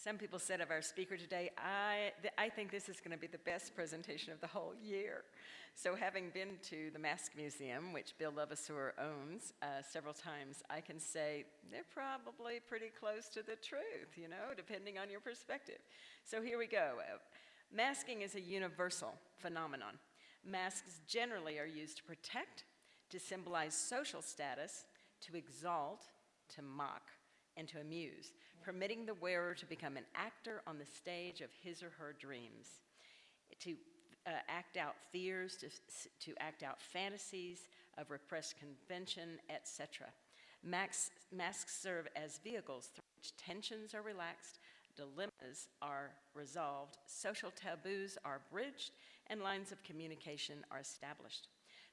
Some people said of our speaker today, I think this is going to be the best presentation of the whole year. So having been to the Mask Museum, which Bill LeVasseur owns several times, I can say they're probably pretty close to the truth, you know, depending on your perspective. So here we go. Masking is a universal phenomenon. Masks generally are used to protect, to symbolize social status, to exalt, to mock, and to amuse, permitting the wearer to become an actor on the stage of his or her dreams, to act out fears, to act out fantasies of repressed convention, etc. Masks serve as vehicles through which tensions are relaxed, dilemmas are resolved, social taboos are bridged, and lines of communication are established.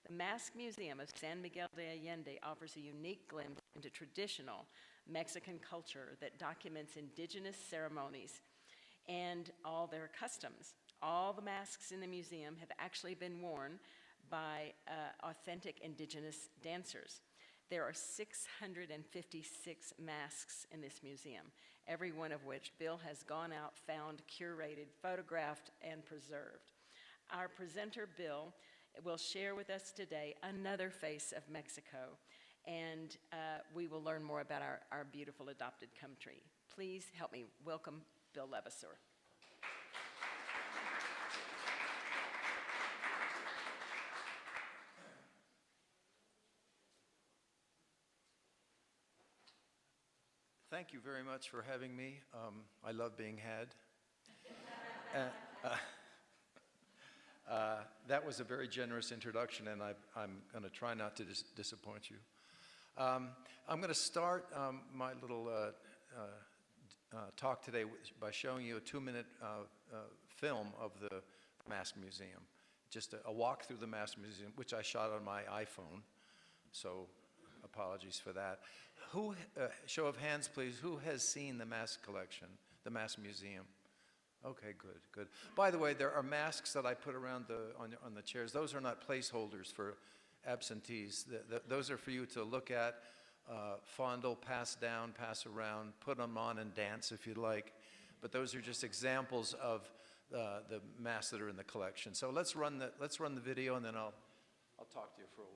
The Mask Museum of San Miguel de Allende offers a unique glimpse into traditional Mexican culture that documents indigenous ceremonies and all their customs. All the masks in the museum have actually been worn by authentic indigenous dancers. There are 656 masks in this museum, every one of which Bill has gone out, found, curated, photographed, and preserved. Our presenter, Bill, will share with us today another face of Mexico, and we will learn more about our beautiful adopted country. Please help me welcome Bill LeVasseur. Thank you very much for having me. I love being had. That was a very generous introduction, and I'm going to try not to disappoint you. I'm going to start my little talk today by showing you a 2-minute film of the Mask Museum. Just a walk through the Mask Museum, which I shot on my iPhone, so apologies for that. Show of hands, please, who has seen the mask collection, the Mask Museum? Okay, good, good. By the way, there are masks that I put around on the chairs. Those are not placeholders for absentees. Those are for you to look at, fondle, pass down, pass around, put them on and dance if you'd like. But those are just examples of the masks that are in the collection. So let's run the video, and then I'll talk to you for a while.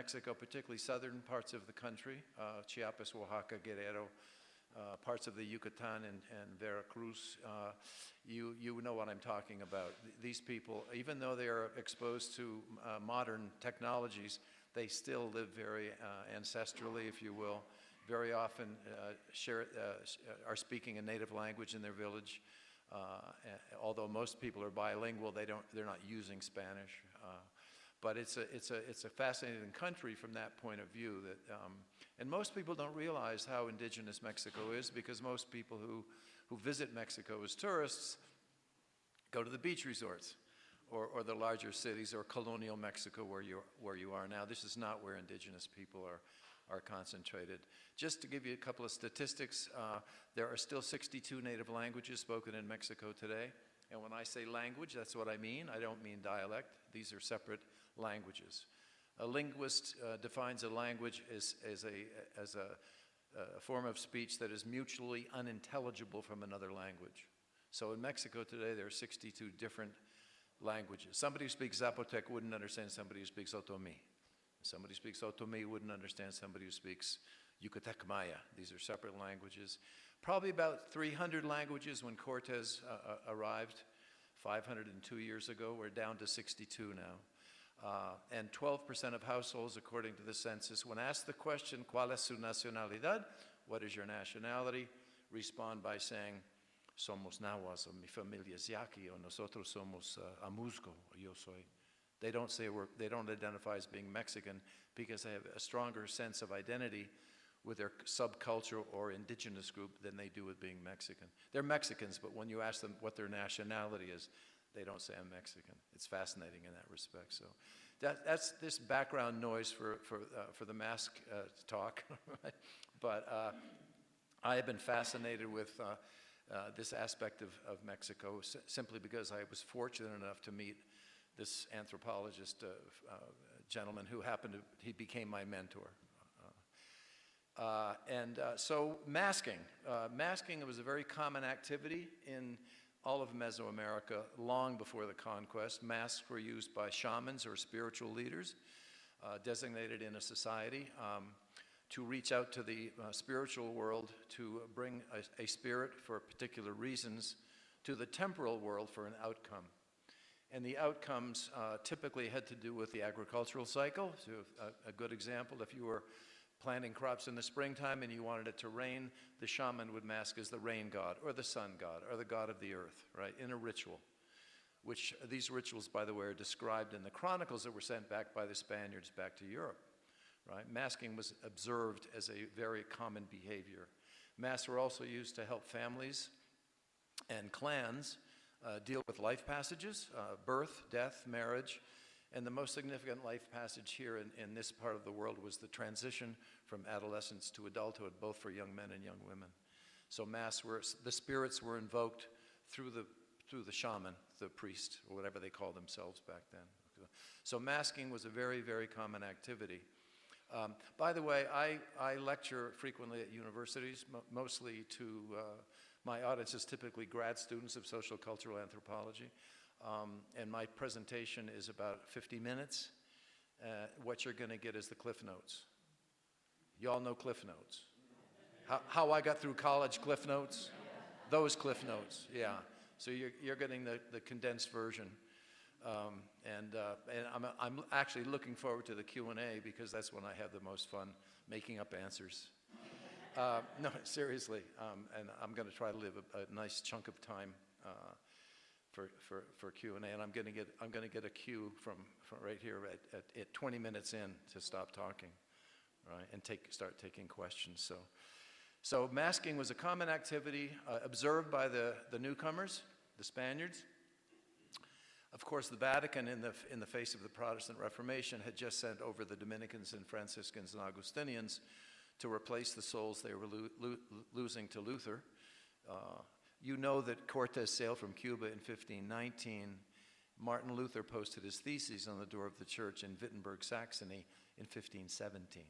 Mexico, particularly southern parts of the country, Chiapas, Oaxaca, Guerrero, parts of the Yucatan and Veracruz, you know what I'm talking about. These people, even though they are exposed to modern technologies, they still live very ancestrally, if you will. Very often are speaking a native language in their village. Although most people are bilingual, they're not using Spanish. But it's a fascinating country from that point of view. And most people don't realize how indigenous Mexico is, because most people who visit Mexico as tourists go to the beach resorts or the larger cities, or colonial Mexico where you are now. This is not where indigenous people are concentrated. Just to give you a couple of statistics, there are still 62 native languages spoken in Mexico today. And when I say language, that's what I mean. I don't mean dialect. These are separate languages. A linguist defines a language as a form of speech that is mutually unintelligible from another language. So in Mexico today, there are 62 different languages. Somebody who speaks Zapotec wouldn't understand somebody who speaks Otomí. Somebody who speaks Otomí wouldn't understand somebody who speaks Yucatec Maya. These are separate languages. Probably about 300 languages when Cortez arrived 502 years ago. We're down to 62 now. And 12% of households, according to the census, when asked the question, ¿Cuál es su nacionalidad? What is your nationality? Respond by saying, somos nahuas, o mi familia es yaqui, o nosotros somos amuzgo, o yo soy. They don't identify as being Mexican because they have a stronger sense of identity with their subculture or indigenous group than they do with being Mexican. They're Mexicans, but when you ask them what their nationality is, they don't say I'm Mexican. It's fascinating in that respect. So that's this background noise for the mask talk. But I have been fascinated with this aspect of Mexico simply because I was fortunate enough to meet this anthropologist gentleman who he became my mentor. So masking. Masking was a very common activity in all of Mesoamerica long before the conquest. Masks were used by shamans or spiritual leaders designated in a society to reach out to the spiritual world to bring a spirit for particular reasons to the temporal world for an outcome. And the outcomes typically had to do with the agricultural cycle. So a good example, if you were planting crops in the springtime and you wanted it to rain, the shaman would mask as the rain god or the sun god or the god of the earth, right, in a ritual. Which these rituals, by the way, are described in the chronicles that were sent back by the Spaniards back to Europe, right? Masking was observed as a very common behavior. Masks were also used to help families and clans deal with life passages, birth, death, marriage, and the most significant life passage here in this part of the world was the transition from adolescence to adulthood, both for young men and young women. So the spirits were invoked through the shaman, the priest, or whatever they called themselves back then. So masking was a very, very common activity. By the way, I lecture frequently at universities, mostly to my audience is typically grad students of social cultural anthropology. And my presentation is about 50 minutes. What you're going to get is the Cliff Notes. You all know Cliff Notes. How I got through college, Cliff Notes? Those Cliff Notes, yeah. So you're getting the condensed version. And I'm actually looking forward to the Q&A because that's when I have the most fun making up answers. No, seriously. And I'm going to try to live a nice chunk of time for Q&A, and I'm going to get a cue from right here at 20 minutes in to stop talking, right, and start taking questions. So masking was a common activity observed by the newcomers, the Spaniards. Of course, the Vatican, in the face of the Protestant Reformation, had just sent over the Dominicans and Franciscans and Augustinians to replace the souls they were losing to Luther. You know that Cortez sailed from Cuba in 1519. Martin Luther posted his theses on the door of the church in Wittenberg, Saxony in 1517.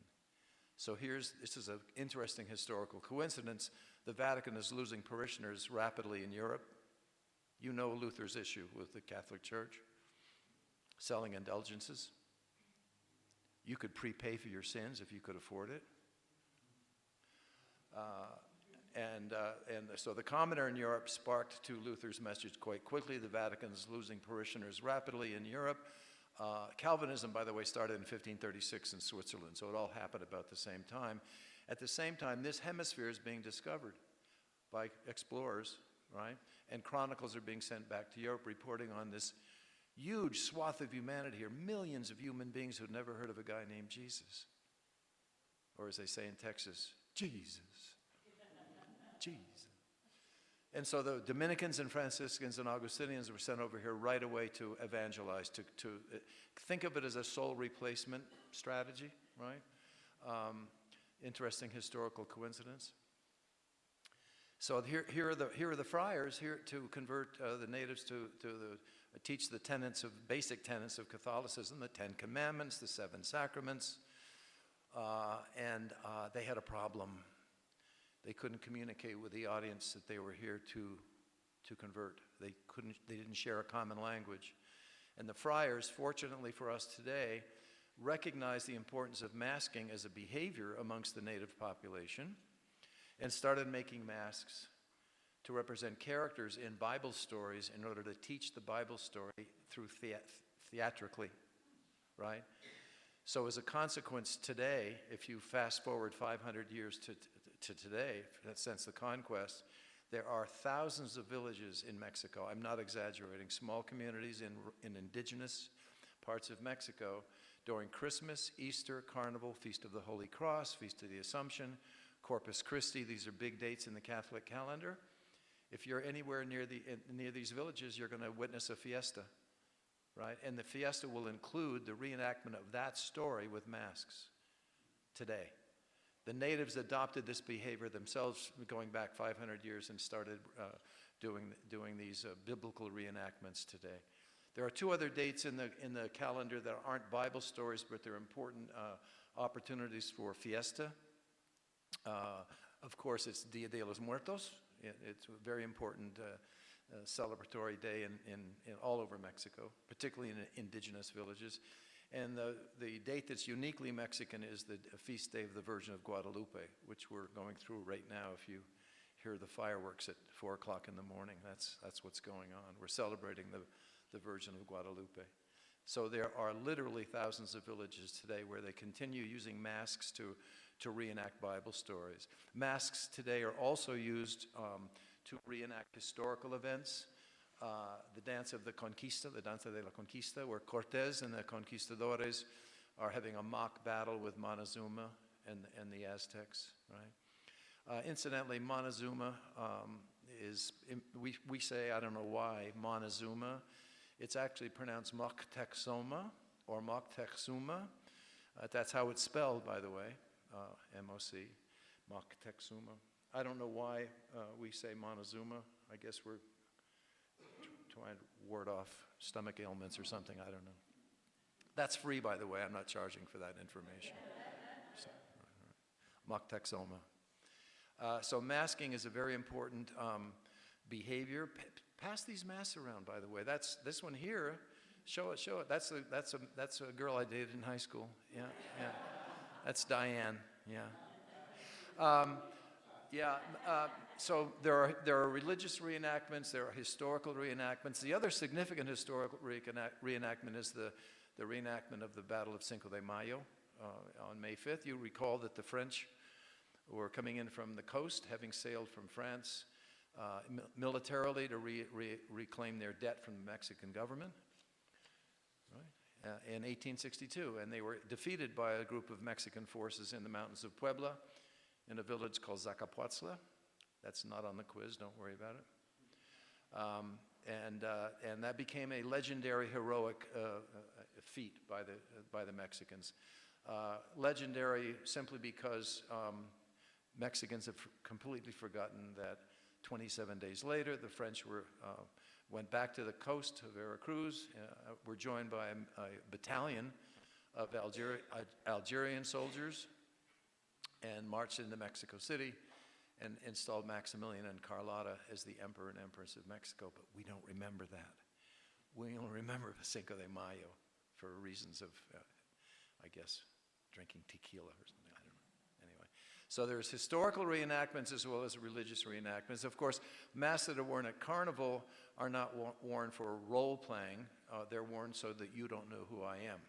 So this is an interesting historical coincidence. The Vatican is losing parishioners rapidly in Europe. You know Luther's issue with the Catholic Church, selling indulgences. You could prepay for your sins if you could afford it. And so the commoner in Europe sparked to Luther's message quite quickly. The Vatican's losing parishioners rapidly in Europe. Calvinism, by the way, started in 1536 in Switzerland, so it all happened about the same time. At the same time, this hemisphere is being discovered by explorers, right? And chronicles are being sent back to Europe reporting on this huge swath of humanity here, millions of human beings who'd never heard of a guy named Jesus. Or as they say in Texas, Jesus. Jesus. And so the Dominicans and Franciscans and Augustinians were sent over here right away to evangelize, to think of it as a soul replacement strategy, right? Interesting historical coincidence. So here are the friars here to convert the natives to teach the basic tenets of Catholicism, the 10 Commandments, the 7 sacraments, and they had a problem. They couldn't communicate with the audience that they were here to convert. They didn't share a common language. And the friars, fortunately for us today, recognized the importance of masking as a behavior amongst the native population and started making masks to represent characters in Bible stories in order to teach the Bible story through theatrically, right? So as a consequence today, if you fast forward 500 years to today, since the conquest, there are thousands of villages in Mexico. I'm not exaggerating. Small communities in indigenous parts of Mexico during Christmas, Easter, Carnival, Feast of the Holy Cross, Feast of the Assumption, Corpus Christi. These are big dates in the Catholic calendar. If you're anywhere near these villages, you're going to witness a fiesta, right? And the fiesta will include the reenactment of that story with masks today. The natives adopted this behavior themselves going back 500 years and started doing these biblical reenactments today. There are 2 other dates in the calendar that aren't Bible stories, but they're important opportunities for fiesta. Of course, it's Dia de los Muertos. It's a very important celebratory day in all over Mexico, particularly in indigenous villages. And the date that's uniquely Mexican is the feast day of the Virgin of Guadalupe, which we're going through right now. If you hear the fireworks at 4 o'clock in the morning, that's what's going on. We're celebrating the Virgin of Guadalupe. So there are literally thousands of villages today where they continue using masks to reenact Bible stories. Masks today are also used to reenact historical events. The dance of the Conquista, the Danza de la Conquista, where Cortés and the conquistadores are having a mock battle with Montezuma and the Aztecs, right? Incidentally, Montezuma we say, I don't know why, Montezuma. It's actually pronounced Moctezuma or Moctezuma. That's how it's spelled, by the way, M-O-C, Moctezuma. I don't know why we say Montezuma. I guess we're trying to ward off stomach ailments or something, I don't know. That's free, by the way. I'm not charging for that information. So, Moctezuma. So masking is a very important behavior. Pass these masks around, by the way. That's this one here. Show it, show it. That's a girl I dated in high school. Yeah, yeah. That's Diane. Yeah. So there are religious reenactments, there are historical reenactments. The other significant historical reenactment is the reenactment of the Battle of Cinco de Mayo on May 5th. You recall that the French were coming in from the coast, having sailed from France militarily to reclaim their debt from the Mexican government, right? In 1862, and they were defeated by a group of Mexican forces in the mountains of Puebla, in a village called Zacapuatzla. That's not on the quiz, don't worry about it. And that became a legendary, heroic feat by the Mexicans. Legendary simply because Mexicans have completely forgotten that 27 days later, the French went back to the coast of Veracruz, were joined by a battalion of Algerian soldiers, and marched into Mexico City and installed Maximilian and Carlotta as the Emperor and Empress of Mexico. But we don't remember that. We only remember Cinco de Mayo for reasons of, I guess, drinking tequila or something, I don't know. Anyway, so there's historical reenactments as well as religious reenactments. Of course, masks that are worn at Carnival are not worn for role-playing. They're worn so that you don't know who I am.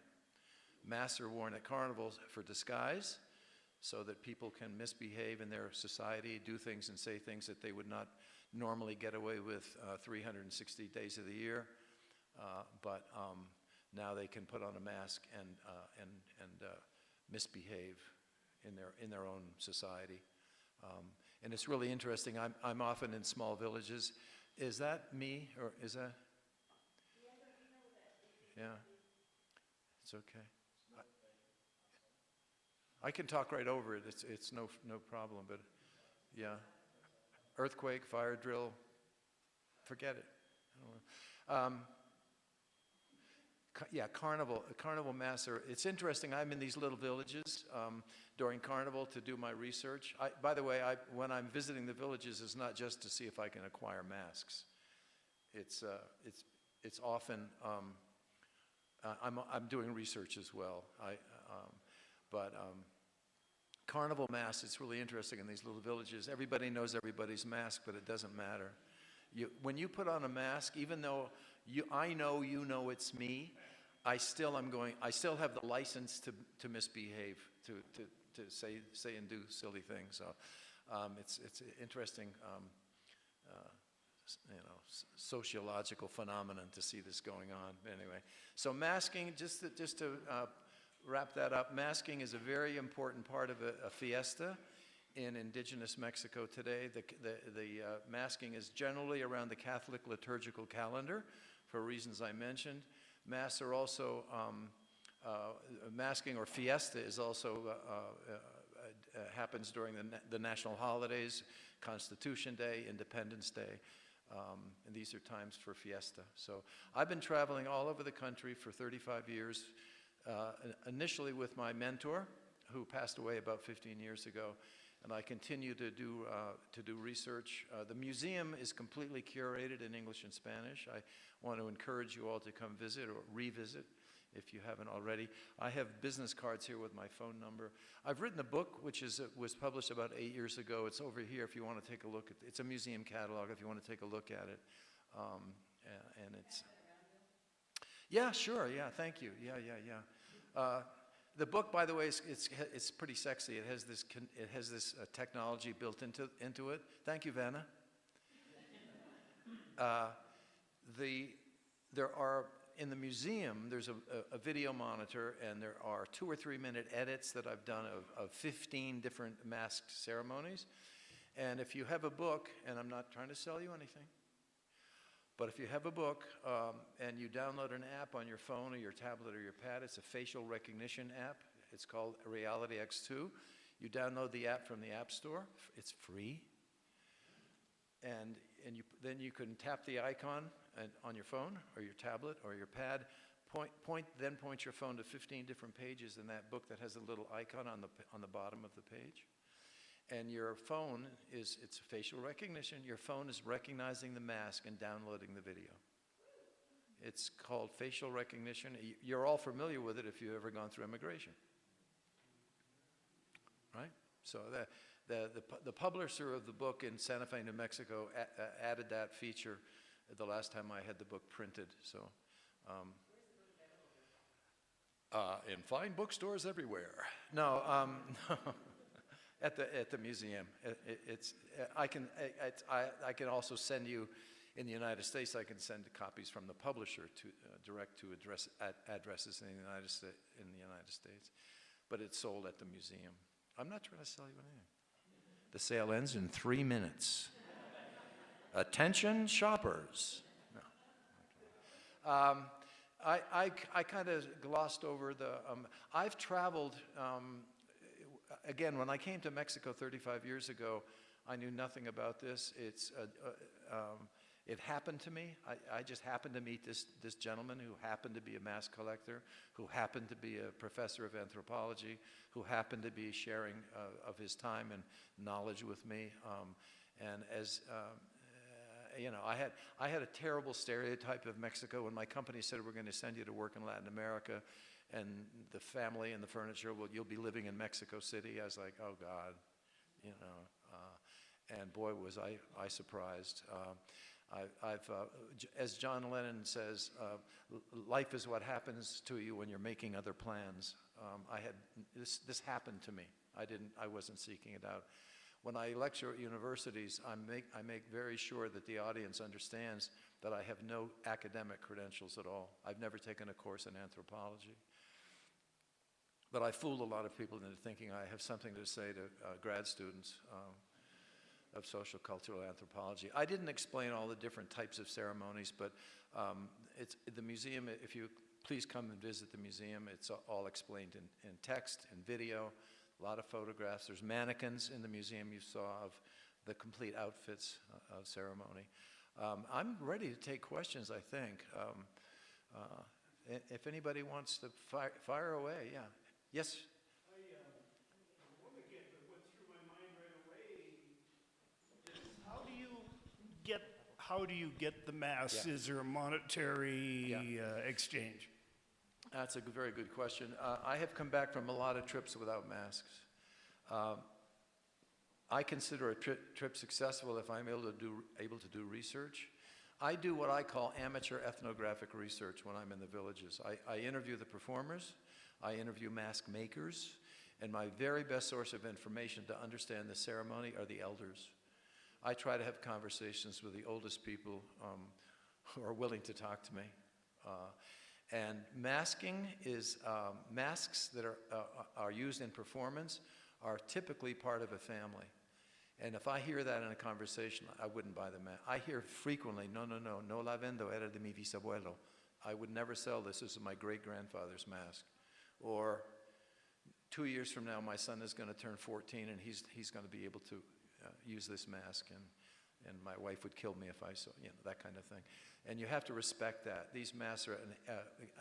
Masks are worn at Carnivals for disguise, so that people can misbehave in their society, do things and say things that they would not normally get away with 360 days of the year. But now they can put on a mask and misbehave in their own society. And it's really interesting. I'm often in small villages. Is that me, or is that? Yeah, it's okay. I can talk right over it. It's no problem. But yeah, earthquake, fire drill, forget it. I don't know. Yeah, carnival mass. It's interesting. I'm in these little villages during Carnival to do my research. By the way, when I'm visiting the villages, it's not just to see if I can acquire masks. It's often I'm doing research as well. Carnival mass, it's really interesting in these little villages. Everybody knows everybody's mask, but it doesn't matter. When you put on a mask, even though I know you know it's me, I still have the license to misbehave, to say and do silly things. So it's an interesting sociological phenomenon to see this going on. Anyway, so masking, just to wrap that up, masking is a very important part of a fiesta in indigenous Mexico today. The masking is generally around the Catholic liturgical calendar for reasons I mentioned. Mass are also, masking or fiesta is also happens during the national holidays, Constitution Day, Independence Day. And these are times for fiesta. So I've been traveling all over the country for 35 years, initially with my mentor, who passed away about 15 years ago, and I continue to do research. The museum is completely curated in English and Spanish. I want to encourage you all to come visit or revisit if you haven't already. I have business cards here with my phone number. I've written a book which was published about 8 years ago. It's over here if you want to take a look at it. It's a museum catalog if you want to take a look at it. And it's... Yeah, sure, yeah, thank you. Yeah. The book, by the way, it's pretty sexy. It has this technology built into it. Thank you, Vanna. There are in the museum. There's a video monitor, and there are 2 or 3 minute edits that I've done of 15 different masked ceremonies. And if you have a book, and I'm not trying to sell you anything, but if you have a book and you download an app on your phone or your tablet or your pad, it's a facial recognition app. It's called Reality X2. You download the app from the App Store. It's free. And then you can tap the icon on your phone or your tablet or your pad. Point your phone to 15 different pages in that book that has a little icon on the bottom of the page. And your phone it's facial recognition. Your phone is recognizing the mask and downloading the video. It's called facial recognition. You're all familiar with it if you've ever gone through immigration. Right? So the publisher of the book in Santa Fe, New Mexico added that feature the last time I had the book printed. So in fine bookstores everywhere. No. At the museum. I can also send you, in the United States, I can send copies from the publisher direct to addresses in the United States. But it's sold at the museum. I'm not trying to sell you anything. The sale ends in 3 minutes. Attention shoppers. No. I kind of glossed over I've traveled. Again, when I came to Mexico 35 years ago, I knew nothing about this. It happened to me. I just happened to meet this gentleman who happened to be a mask collector, who happened to be a professor of anthropology, who happened to be sharing of his time and knowledge with me. And as I had a terrible stereotype of Mexico when my company said we're going to send you to work in Latin America. and the family and the furniture, well, you'll be living in Mexico City. I was like, oh God, you know. And boy, was I surprised. As John Lennon says, life is what happens to you when you're making other plans. This happened to me. I wasn't seeking it out. When I lecture at universities, I make very sure that the audience understands that I have no academic credentials at all. I've never taken a course in anthropology. But I fool a lot of people into thinking I have something to say to grad students of social cultural anthropology. I didn't explain all the different types of ceremonies, but it's the museum. If you please come and visit the museum, it's all explained in text and video, a lot of photographs. There's mannequins in the museum you saw of the complete outfits of ceremony. I'm ready to take questions, I think. If anybody wants to fire away, yeah. Yes? One again that went through my mind right away is how do you get the mass? Yeah. Is there a monetary exchange? That's a very good question. I have come back from a lot of trips without masks. I consider a trip successful if I'm able to do research. I do what I call amateur ethnographic research when I'm in the villages. I interview the performers, I interview mask makers, and my very best source of information to understand the ceremony are the elders. I try to have conversations with the oldest people who are willing to talk to me. And masking is, masks that are used in performance are typically part of a family. And if I hear that in a conversation, I wouldn't buy the mask. I hear frequently, no la vendo, era de mi bisabuelo. I would never sell this is my great-grandfather's mask. Or 2 years from now, my son is going to turn 14 and he's going to be able to use this mask, and my wife would kill me if I saw, that kind of thing. And you have to respect that. These masks are,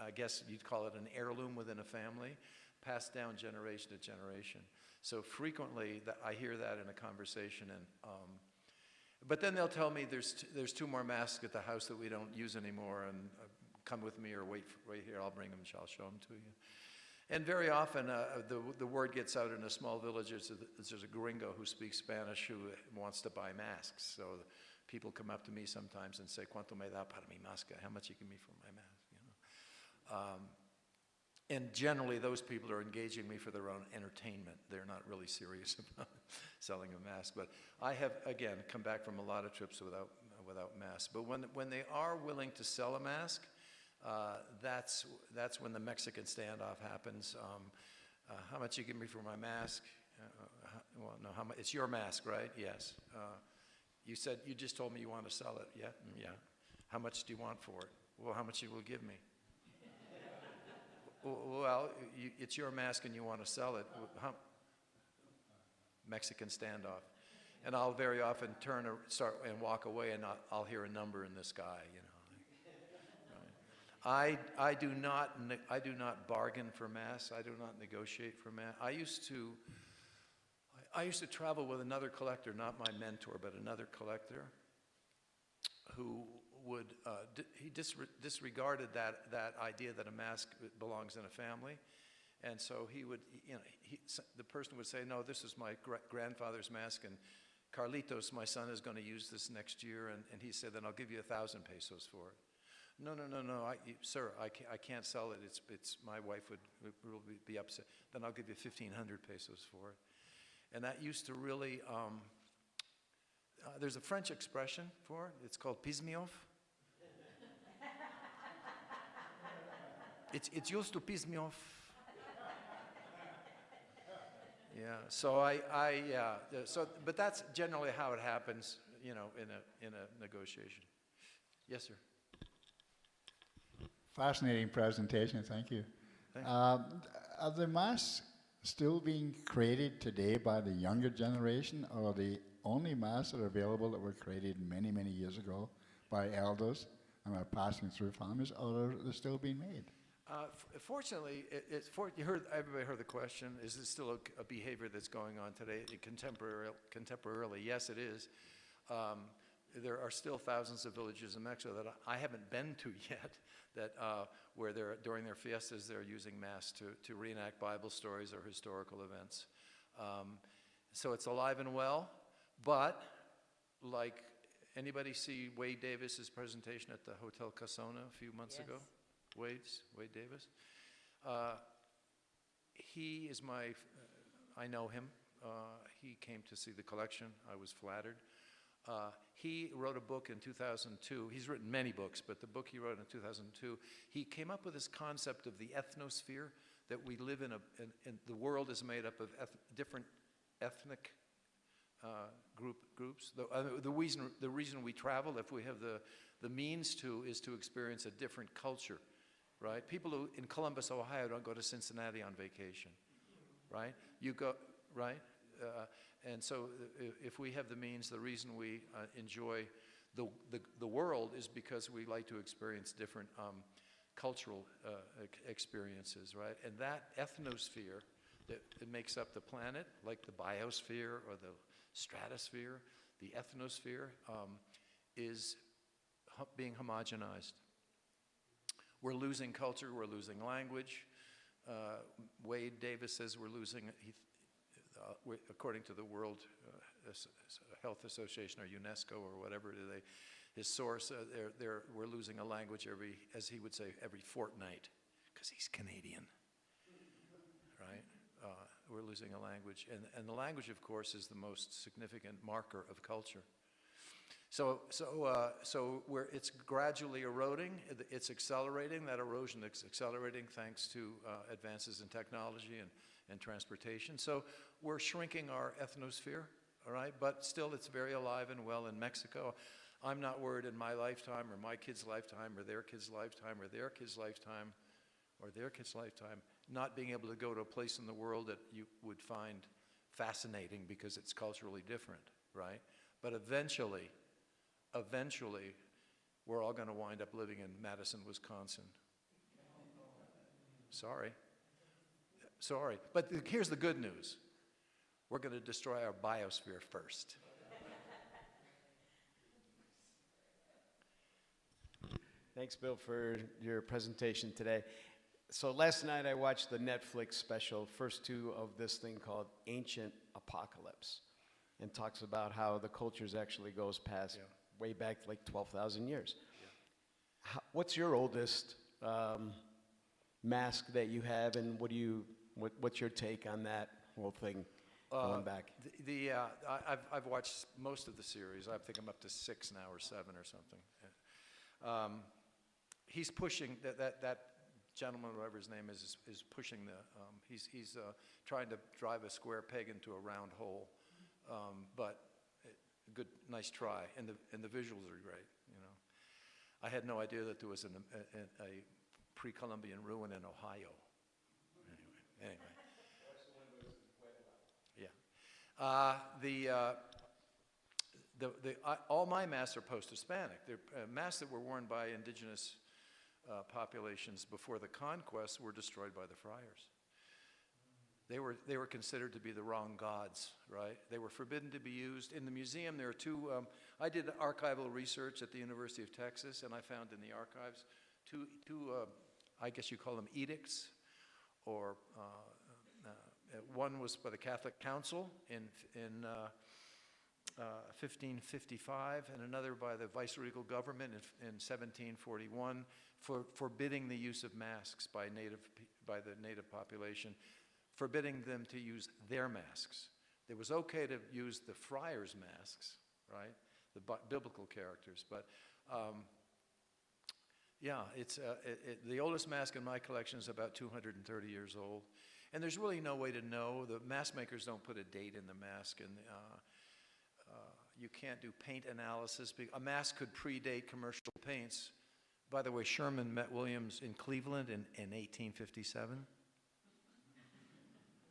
I guess you'd call it an heirloom within a family, passed down generation to generation. So frequently, I hear that in a conversation, but then they'll tell me there's 2 more masks at the house that we don't use anymore, and come with me or wait right here, I'll bring them, I'll show them to you. And very often, the word gets out in a small village, there's a gringo who speaks Spanish who wants to buy masks. So people come up to me sometimes and say, "Cuánto me da para mi máscara?" How much you give me for my mask? And generally, those people are engaging me for their own entertainment. They're not really serious about selling a mask. But I have, again, come back from a lot of trips without masks. But when they are willing to sell a mask, that's when the Mexican standoff happens. How much you give me for my mask? Well, no, how much? It's your mask, right? Yes. You just told me you want to sell it. Yeah, yeah. How much do you want for it? Well, how much you will give me? Well, it's your mask and you want to sell it. Mexican standoff. And I'll very often start and walk away, and I'll hear a number in the sky, Right. I do not bargain for masks. I do not negotiate for masks. I used to travel with another collector, not my mentor, but another collector, who would he disregarded that idea that a mask belongs in a family, and so he would, the person would say, "No, this is my grandfather's mask, and Carlitos, my son, is going to use this next year," and he said, "Then I'll give you 1,000 pesos for it." No, sir, I can't sell it. It's my wife would be upset. Then I'll give you 1,500 pesos for it, and that used to really. There's a French expression for it. It's called piss me off. It's used to piss me off. Yeah. So but that's generally how it happens, in a negotiation. Yes, sir. Fascinating presentation. Thank you. Thank you. Are the masks still being created today by the younger generation, or are the only masks that are available that were created many, many years ago by elders and are passing through families, or are they still being made? Fortunately, everybody heard the question. Is this still a behavior that's going on today contemporarily? Yes, it is. there are still thousands of villages in Mexico that I haven't been to yet, that where during their fiestas they're using masks to reenact Bible stories or historical events. So it's alive and well, but like, anybody see Wade Davis's presentation at the Hotel Casona a few months ago? Wade Davis? He is I know him. He came to see the collection. I was flattered. He wrote a book in 2002. He's written many books, but the book he wrote in 2002, he came up with this concept of the ethnosphere, that we live in the world is made up of different ethnic groups. The reason we travel, if we have the means to, is to experience a different culture, right? People who in Columbus, Ohio, don't go to Cincinnati on vacation, right? You go, right? And so if we have the means, the reason we enjoy the world is because we like to experience different cultural experiences, right? And that ethnosphere that makes up the planet, like the biosphere or the stratosphere, the ethnosphere, is being homogenized. We're losing culture, we're losing language. Wade Davis says we're losing, according to the World Health Association or UNESCO or whatever his source, we're losing a language as he would say, every fortnight, because he's Canadian, right? We're losing a language, and the language, of course, is the most significant marker of culture. So it's gradually eroding. It's accelerating. That erosion is accelerating thanks to advances in technology and transportation. So we're shrinking our ethnosphere, all right? But still, it's very alive and well in Mexico. I'm not worried in my lifetime or my kids' lifetime or their kids' lifetime or their kids' lifetime or their kids' lifetime not being able to go to a place in the world that you would find fascinating because it's culturally different, right? But eventually, we're all going to wind up living in Madison, Wisconsin. Sorry. But here's the good news. We're going to destroy our biosphere first. Thanks, Bill, for your presentation today. So last night I watched the Netflix special, first two of this thing called Ancient Apocalypse, and talks about how the cultures actually goes past way back like 12,000 years. Yeah. What's your oldest mask that you have, and what's your take on that whole thing going back? I've watched most of the series. I think I'm up to 6 now or 7 or something. He's pushing that gentleman, whatever his name is pushing he's trying to drive a square peg into a round hole, but good, nice try, and the visuals are great. You know, I had no idea that there was a pre-Columbian ruin in Ohio. Anyway. Yeah. All my masks are post-Hispanic. They're masks that were worn by indigenous populations before the conquest were destroyed by the friars. They were considered to be the wrong gods, right? They were forbidden to be used. In the museum, there are two, I did archival research at the University of Texas, and I found in the archives two I guess you call them edicts, or one was by the Catholic Council in 1555, and another by the viceregal government in 1741, forbidding the use of masks by the native population, forbidding them to use their masks. It was okay to use the friars' masks, right? The biblical characters, but yeah, it's the oldest mask in my collection is about 230 years old, and there's really no way to know. The mask makers don't put a date in the mask, and you can't do paint analysis. A mask could predate commercial paints. By the way, Sherman met Williams in Cleveland in 1857.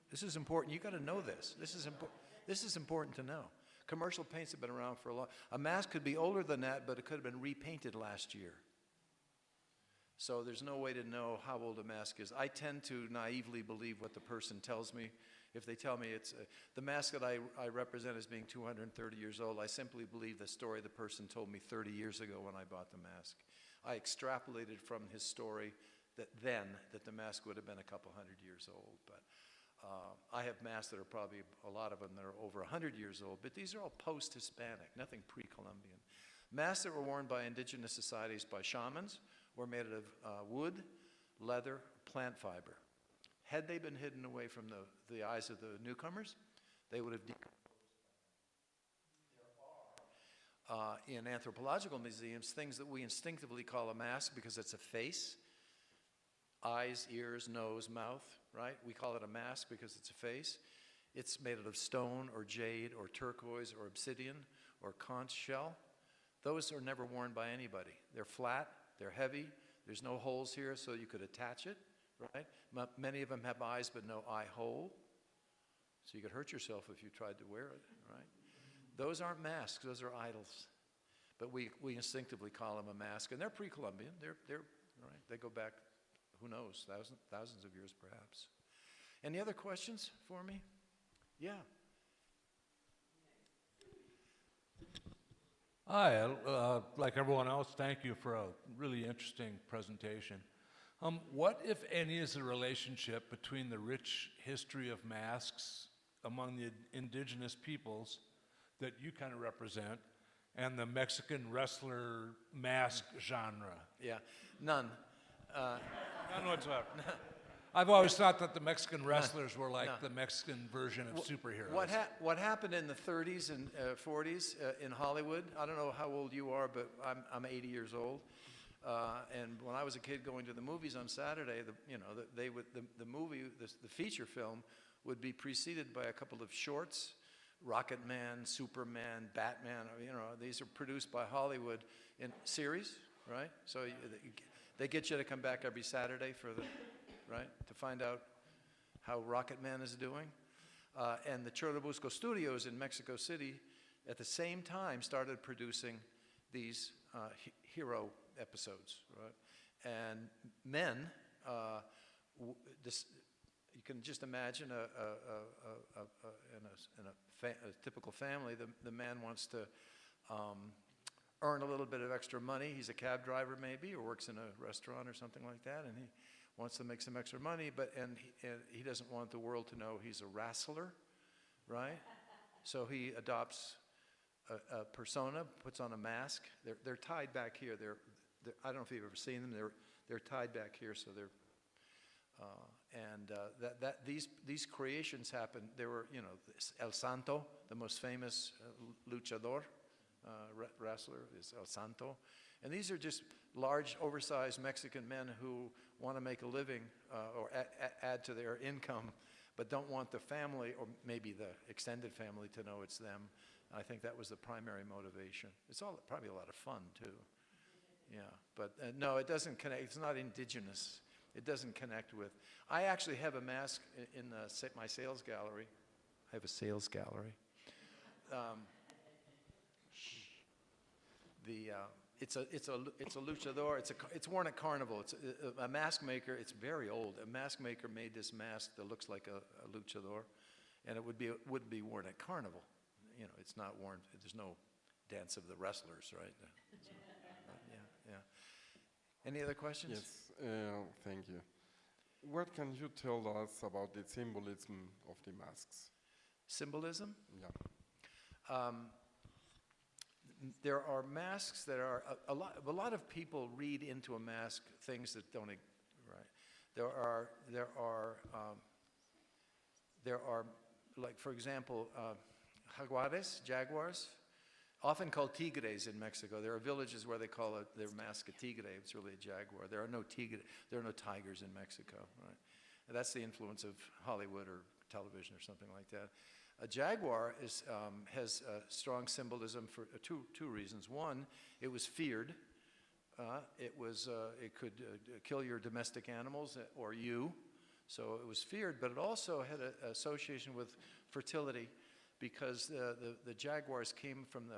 This is important. You got to know this. This is important to know. Commercial paints have been around for a long. A mask could be older than that, but it could have been repainted last year. So there's no way to know how old a mask is. I tend to naively believe what the person tells me. If they tell me it's the mask that I represent as being 230 years old, I simply believe the story the person told me 30 years ago when I bought the mask. I extrapolated from his story that the mask would have been a couple hundred years old. But I have masks that are probably, a lot of them that are over 100 years old, but these are all post-Hispanic, nothing pre-Columbian. Masks that were worn by indigenous societies by shamans were made of wood, leather, plant fiber. Had they been hidden away from the eyes of the newcomers, they would have decomposed. In anthropological museums, things that we instinctively call a mask because it's a face, eyes, ears, nose, mouth, right? We call it a mask because it's a face. It's made out of stone or jade or turquoise or obsidian or conch shell. Those are never worn by anybody. They're flat, they're heavy, there's no holes here so you could attach it, right? Many of them have eyes but no eye hole, so you could hurt yourself if you tried to wear it, right? Those aren't masks, those are idols. But we instinctively call them a mask, and they're pre-Columbian. They're right? They go back, who knows, thousands of years perhaps. Any other questions for me? Yeah. Hi, like everyone else, thank you for a really interesting presentation. What, if any, is the relationship between the rich history of masks among the indigenous peoples that you kind of represent and the Mexican wrestler mask genre? Yeah, none. None whatsoever. I've always thought that the Mexican wrestlers were like the Mexican version of superheroes. What happened in the 30s and 40s in Hollywood, I don't know how old you are, but I'm 80 years old. And when I was a kid going to the movies on Saturday, the feature film would be preceded by a couple of shorts, Rocket Man, Superman, Batman. These are produced by Hollywood in series, right? So they get you to come back every Saturday to find out how Rocket Man is doing. And the Churubusco Studios in Mexico City at the same time started producing these hero episodes, right? And men, you can just imagine in a typical family, the man wants to earn a little bit of extra money. He's a cab driver maybe, or works in a restaurant or something like that, and he wants to make some extra money, and he doesn't want the world to know he's a wrestler, right? So he adopts a persona, puts on a mask. They're tied back here. I don't know if you've ever seen them. They're tied back here, so they're these creations happen. There were, El Santo, the most famous luchador, wrestler is El Santo. And these are just large, oversized Mexican men who want to make a living or add to their income, but don't want the family or maybe the extended family to know it's them. I think that was the primary motivation. It's probably a lot of fun, too. Yeah, but no, it doesn't connect. It's not indigenous. It doesn't connect with. I actually have a mask in my sales gallery. I have a sales gallery. It's a luchador. It's worn at carnival. It's a mask maker. It's very old. A mask maker made this mask that looks like a luchador, and it would be worn at carnival. It's not worn. There's no dance of the wrestlers, right? Yeah. Any other questions? Yes, thank you. What can you tell us about the symbolism of the masks? Symbolism? Yeah. There are masks that are a lot of people read into a mask things that don't right. There are like, for example, jaguars, often called tigres in Mexico. There are villages where they call their mask a tigre. It's really a jaguar. There are no tigers in Mexico, right? And that's the influence of Hollywood or television or something like that. A jaguar has strong symbolism for two reasons. One, it was feared. It could kill your domestic animals or you, so it was feared. But it also had an association with fertility, because the jaguars came from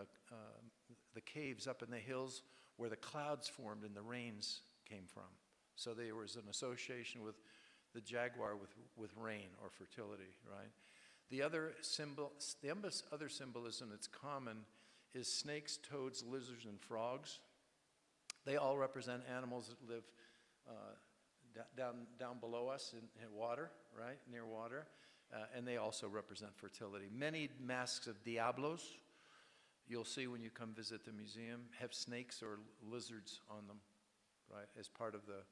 the caves up in the hills where the clouds formed and the rains came from. So there was an association with the jaguar with rain or fertility, right? The other other symbolism that's common is snakes, toads, lizards, and frogs. They all represent animals that live down below us in water, right, near water, and they also represent fertility. Many masks of diablos, you'll see when you come visit the museum, have snakes or lizards on them, right, as part of the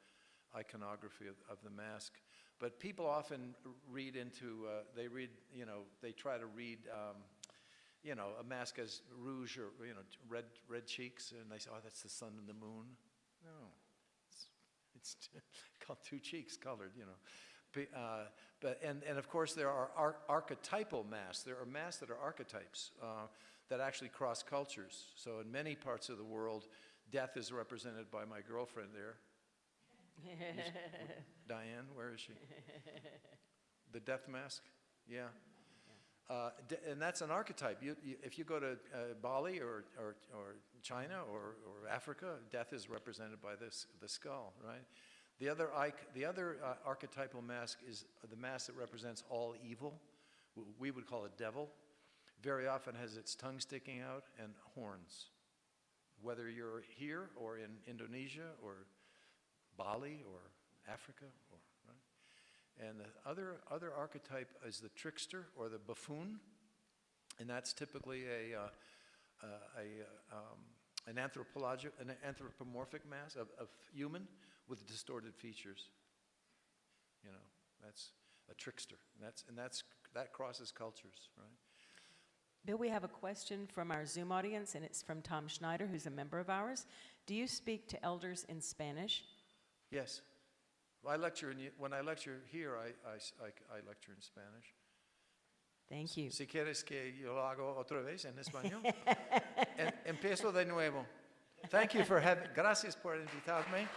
iconography of the mask. But people often read into, they try to read, a mask as rouge or, red cheeks, and they say, oh, that's the sun and the moon. No, it's called two cheeks colored, And of course, there are archetypal masks. There are masks that are archetypes that actually cross cultures. So in many parts of the world, death is represented by my girlfriend there. Diane, where is she? The death mask? Yeah. And that's an archetype. If you go to Bali or China or Africa, death is represented by the skull, right? The other archetypal mask is the mask that represents all evil. We would call it devil. Very often has its tongue sticking out and horns. Whether you're here or in Indonesia or Bali or Africa, right? And the other archetype is the trickster or the buffoon, and that's typically an anthropomorphic mask of human with distorted features. That's a trickster, and that crosses cultures, right? Bill, we have a question from our Zoom audience, and it's from Tom Schneider, who's a member of ours. Do you speak to elders in Spanish? Yes. When I lecture here, I lecture in Spanish. Thank you. Si quieres que yo lo hago otra vez en español. Empiezo de nuevo. Thank you for gracias por invitarme.